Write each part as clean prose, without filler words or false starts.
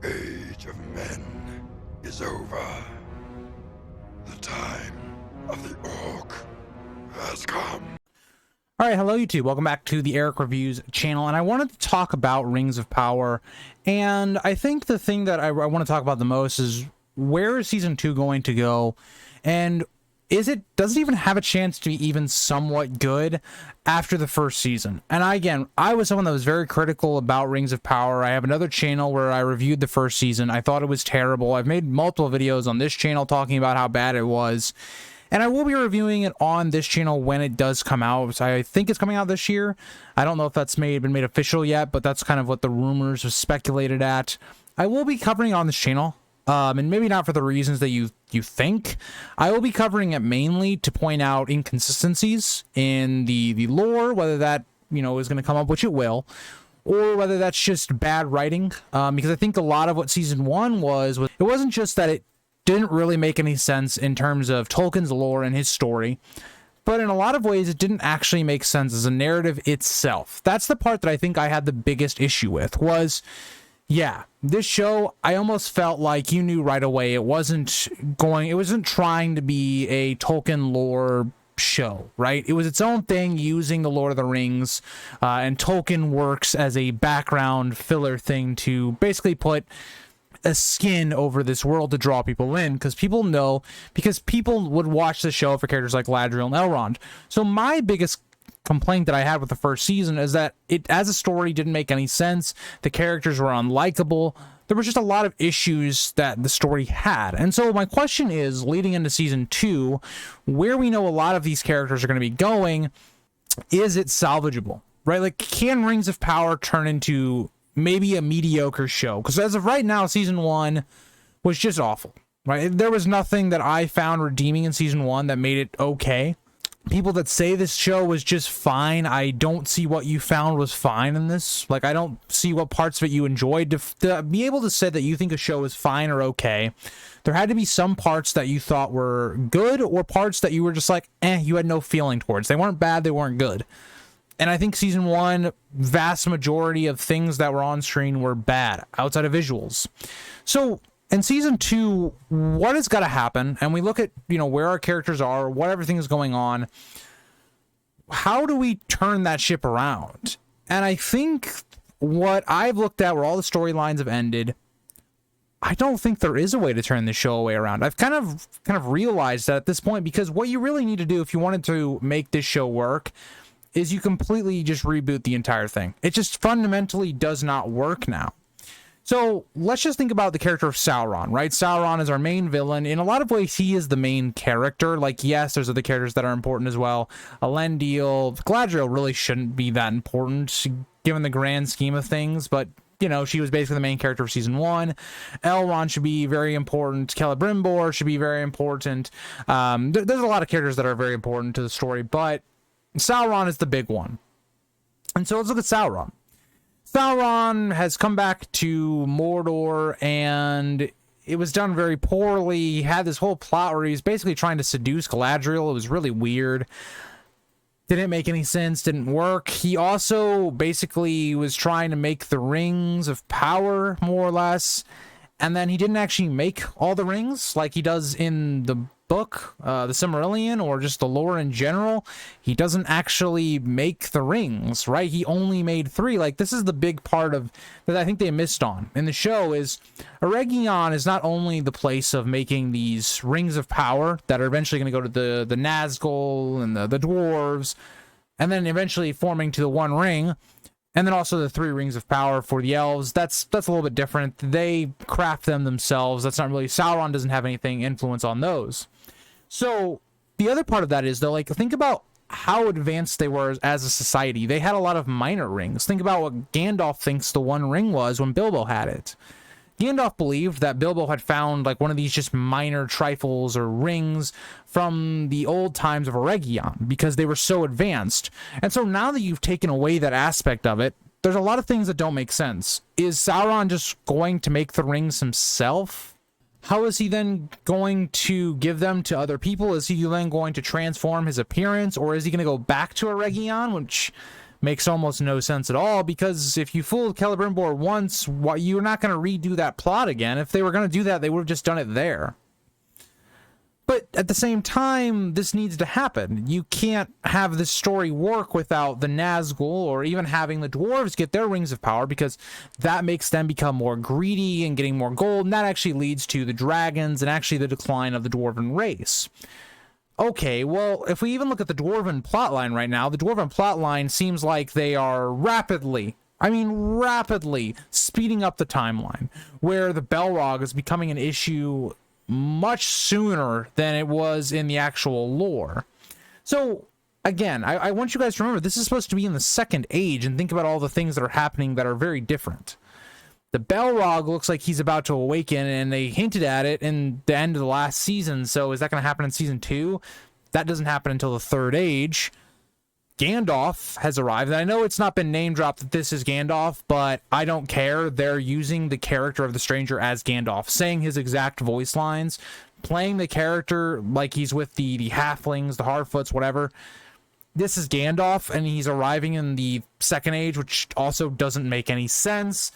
Age of Men is over. The time of the Orc has come. All right, hello YouTube. Welcome back to the Eric Reviews channel, and I wanted to talk about Rings of Power. And I think the thing that I want to talk about the most is where is season 2 going to go, and does it even have a chance to be even somewhat good after the first season? And I was someone that was very critical about Rings of Power. I have another channel where I reviewed the first season. I thought it was terrible. I've made multiple videos on this channel talking about how bad it was. And I will be reviewing it on this channel when it does come out. So I think it's coming out this year. I don't know if that's been made official yet, but that's kind of what the rumors have speculated at. I will be covering it on this channel, and maybe not for the reasons that you think. I will be covering it mainly to point out inconsistencies in the lore, whether that is going to come up, which it will, or whether that's just bad writing. Because I think a lot of what season 1 was it wasn't just that it didn't really make any sense in terms of Tolkien's lore and his story, but in a lot of ways it didn't actually make sense as a narrative itself. That's the part that I think I had the biggest issue with. Was, yeah, this show, I almost felt like you knew right away it wasn't trying to be a Tolkien lore show, right? It was its own thing, using the Lord of the Rings, and Tolkien works as a background filler thing to basically put a skin over this world to draw people in, because people would watch the show for characters like Galadriel and Elrond. So my biggest complaint that I had with the first season is that it, as a story, didn't make any sense. The characters were unlikable. There was just a lot of issues that the story had. And so my question is, leading into season 2, where we know a lot of these characters are going to be going, is it salvageable, right? Like, can Rings of Power turn into maybe a mediocre show? Because as of right now, season 1 was just awful, right? There was nothing that I found redeeming in season 1 that made it okay. People that say this show was just fine, I don't see what you found was fine in this. Like, I don't see what parts of it you enjoyed. To be able to say that you think a show is fine or okay, there had to be some parts that you thought were good, or parts that you were just like, you had no feeling towards. They weren't bad, they weren't good. And I think season 1, vast majority of things that were on screen were bad, outside of visuals. So in season 2, what has got to happen? And we look at, where our characters are, what everything is going on. How do we turn that ship around? And I think what I've looked at, where all the storylines have ended, I don't think there is a way to turn the show away around. I've kind of realized that at this point, because what you really need to do if you wanted to make this show work is you completely just reboot the entire thing. It just fundamentally does not work now. So let's just think about the character of Sauron, right? Sauron is our main villain. In a lot of ways, he is the main character. Like, yes, there's other characters that are important as well. Elendil, Galadriel really shouldn't be that important given the grand scheme of things, but she was basically the main character of season 1. Elrond should be very important. Celebrimbor should be very important. There's a lot of characters that are very important to the story, but Sauron is the big one. And so let's look at Sauron. Sauron has come back to Mordor, and it was done very poorly. He had this whole plot where he was basically trying to seduce Galadriel. It was really weird. Didn't make any sense, didn't work. He also basically was trying to make the Rings of Power, more or less, and then he didn't actually make all the rings like he does in the book, the Silmarillion, or just the lore in general. He doesn't actually make the rings, right? He only made 3. Like, this is the big part of that I think they missed on in the show, is Eregion is not only the place of making these Rings of Power that are eventually going to go to the Nazgul and the dwarves, and then eventually forming to the One Ring, and then also the 3 Rings of Power for the elves. That's a little bit different. They craft them themselves. That's not really, Sauron doesn't have anything influence on those. So the other part of that is, though, like, think about how advanced they were as a society. They had a lot of minor rings. Think about what Gandalf thinks the One Ring was when Bilbo had it. Gandalf believed that Bilbo had found like one of these just minor trifles or rings from the old times of Eregion because they were so advanced. And so now that you've taken away that aspect of it, there's a lot of things that don't make sense. Is Sauron just going to make the rings himself? How is he then going to give them to other people? Is he then going to transform his appearance, or is he going to go back to Eregion, which makes almost no sense at all, because if you fooled Celebrimbor once, you're not going to redo that plot again. If they were going to do that, they would have just done it there. But at the same time, this needs to happen. You can't have this story work without the Nazgul or even having the dwarves get their rings of power, because that makes them become more greedy and getting more gold, and that actually leads to the dragons and actually the decline of the dwarven race. Okay, well, if we even look at the dwarven plotline right now, the dwarven plotline seems like they are rapidly speeding up the timeline, where the Balrog is becoming an issue much sooner than it was in the actual lore. So again, I want you guys to remember, this is supposed to be in the Second Age, and think about all the things that are happening that are very different. The Balrog looks like he's about to awaken, and they hinted at it in the end of the last season. So is that going to happen in season 2? That doesn't happen until the Third Age. Gandalf has arrived, and I know it's not been name dropped that this is Gandalf, but I don't care. They're using the character of the stranger as Gandalf, saying his exact voice lines, playing the character like he's with the halflings, the Harfoots, whatever. This is Gandalf, and he's arriving in the Second Age, which also doesn't make any sense.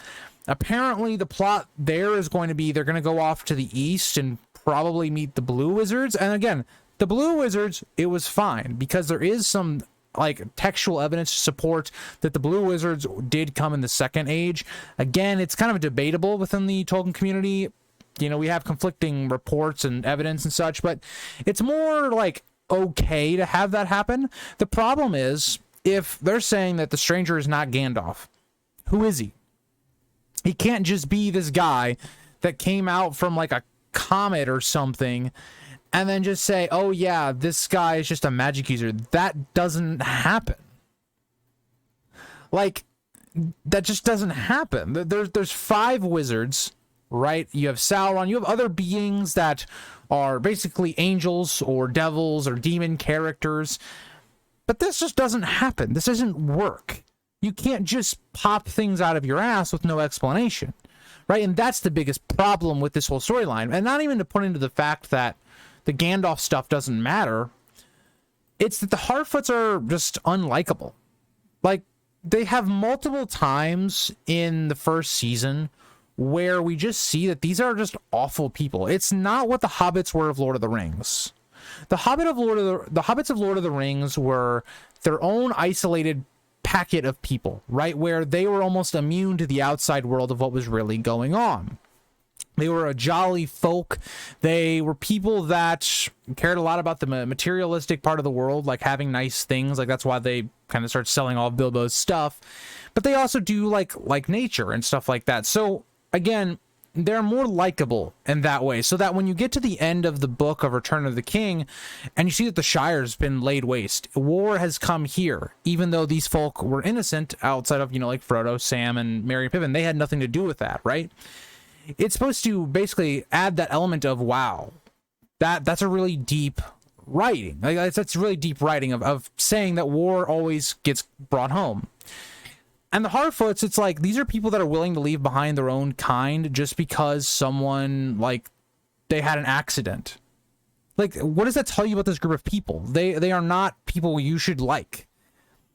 Apparently, the plot there is going to be they're going to go off to the east and probably meet the Blue Wizards. And again, the Blue Wizards, it was fine, because there is some like textual evidence to support that the Blue Wizards did come in the Second Age. Again, it's kind of debatable within the Tolkien community. You know, we have conflicting reports and evidence and such, but it's more like okay to have that happen. The problem is, if they're saying that the stranger is not Gandalf, who is he? He can't just be this guy that came out from like a comet or something and then just say, oh yeah, this guy is just a magic user. That doesn't happen. Like, that just doesn't happen. There's 5 wizards, right? You have Sauron, you have other beings that are basically angels or devils or demon characters, but this just doesn't happen. This doesn't work. You can't just pop things out of your ass with no explanation, right? And that's the biggest problem with this whole storyline. And not even to put into the fact that the Gandalf stuff doesn't matter. It's that the Harfoots are just unlikable. Like, they have multiple times in the first season where we just see that these are just awful people. It's not what the hobbits were of Lord of the Rings. The hobbits of Lord of the Rings were their own isolated packet of people, right? Where they were almost immune to the outside world of what was really going on. They were a jolly folk. They were people that cared a lot about the materialistic part of the world, like having nice things. Like, that's why they kind of start selling all of Bilbo's stuff. But they also do like nature and stuff like that. So again, they're more likable in that way, so that when you get to the end of the book of Return of the King and you see that the Shire's been laid waste, war has come here, even though these folk were innocent outside of, you know, like Frodo, Sam, and Merry and Pippin. They had nothing to do with that, right? It's supposed to basically add that element of, wow, that's a really deep writing. Like, that's really deep writing of saying that war always gets brought home. And the Harfoots, it's like, these are people that are willing to leave behind their own kind just because someone, like, they had an accident. Like, what does that tell you about this group of people? They are not people you should like.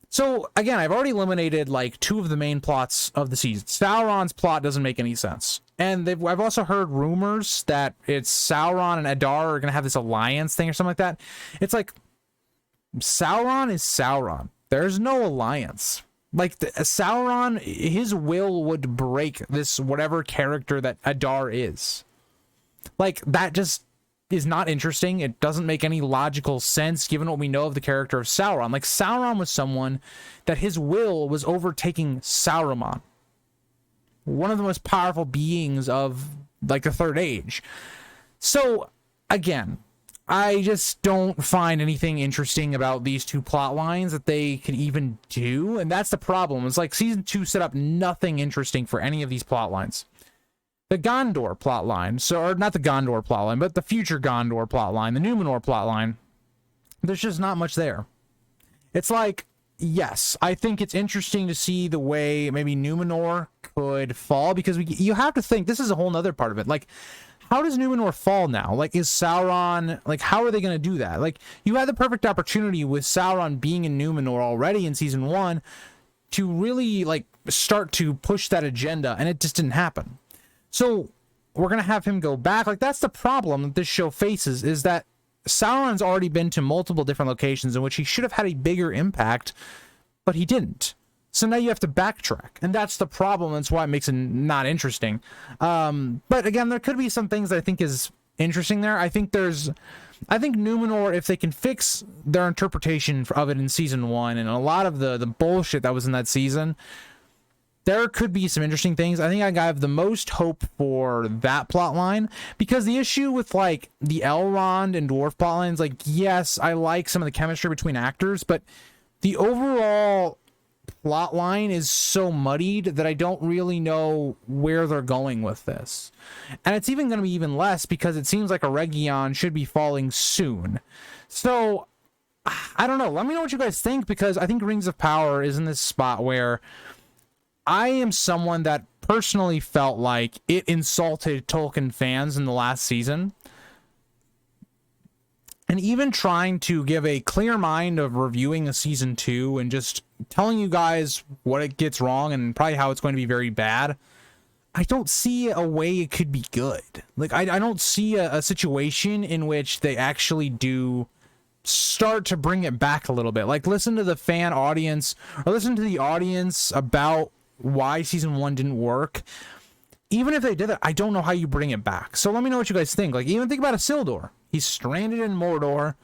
So, again, I've already eliminated, like, 2 of the main plots of the season. Sauron's plot doesn't make any sense. And I've also heard rumors that it's Sauron and Adar are going to have this alliance thing or something like that. It's like, Sauron is Sauron. There's no alliance. Like, Sauron, his will would break this whatever character that Adar is. Like, that just is not interesting. It doesn't make any logical sense given what we know of the character of Sauron. Like, Sauron was someone that his will was overtaking Saruman, one of the most powerful beings of, like, the Third Age. So, again, I just don't find anything interesting about these 2 plot lines that they could even do, and that's the problem. It's like season 2 set up nothing interesting for any of these plot lines. The Gondor plot line, or not the Gondor plot line, but the future Gondor plot line, the Numenor plot line, there's just not much there. It's like, yes, I think it's interesting to see the way maybe Numenor could fall, because you have to think, this is a whole nother part of it. Like, how does Numenor fall now? Like, is Sauron, like, how are they going to do that? Like, you had the perfect opportunity with Sauron being in Numenor already in season 1 to really like start to push that agenda, and it just didn't happen. So we're gonna have him go back. Like, that's the problem that this show faces, is that Sauron's already been to multiple different locations in which he should have had a bigger impact, but he didn't. So now you have to backtrack, and that's the problem. That's why it makes it not interesting. But again, there could be some things that I think is interesting there. I think Numenor, if they can fix their interpretation of it in season 1 and a lot of the bullshit that was in that season, there could be some interesting things. I think I have the most hope for that plot line, because the issue with like the Elrond and dwarf plot lines, like, yes, I like some of the chemistry between actors, but the overall plot line is so muddied that I don't really know where they're going with this. And it's even going to be even less because it seems like Eregion should be falling soon. So I don't know. Let me know what you guys think, because I think Rings of Power is in this spot where I am someone that personally felt like it insulted Tolkien fans in the last season. And even trying to give a clear mind of reviewing a season 2 and just telling you guys what it gets wrong and probably how it's going to be very bad, I don't see a way it could be good. Like, I don't see a situation in which they actually do start to bring it back a little bit. Like, listen to the fan audience, or listen to the audience about why season 1 didn't work. Even if they did it, I don't know how you bring it back. So let me know what you guys think. Like, even think about Isildur. He's stranded in Mordor.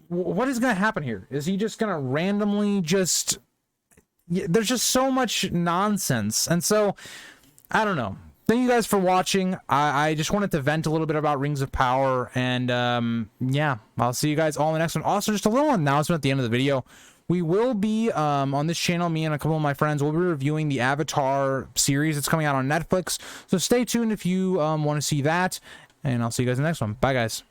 What is going to happen here? Is he just going to randomly just... There's just so much nonsense. And so, I don't know. Thank you guys for watching. I just wanted to vent a little bit about Rings of Power. And, yeah, I'll see you guys all in the next one. Also, just a little announcement at the end of the video. We will be, on this channel, me and a couple of my friends, will be reviewing the Avatar series that's coming out on Netflix. So stay tuned if you want to see that. And I'll see you guys in the next one. Bye, guys.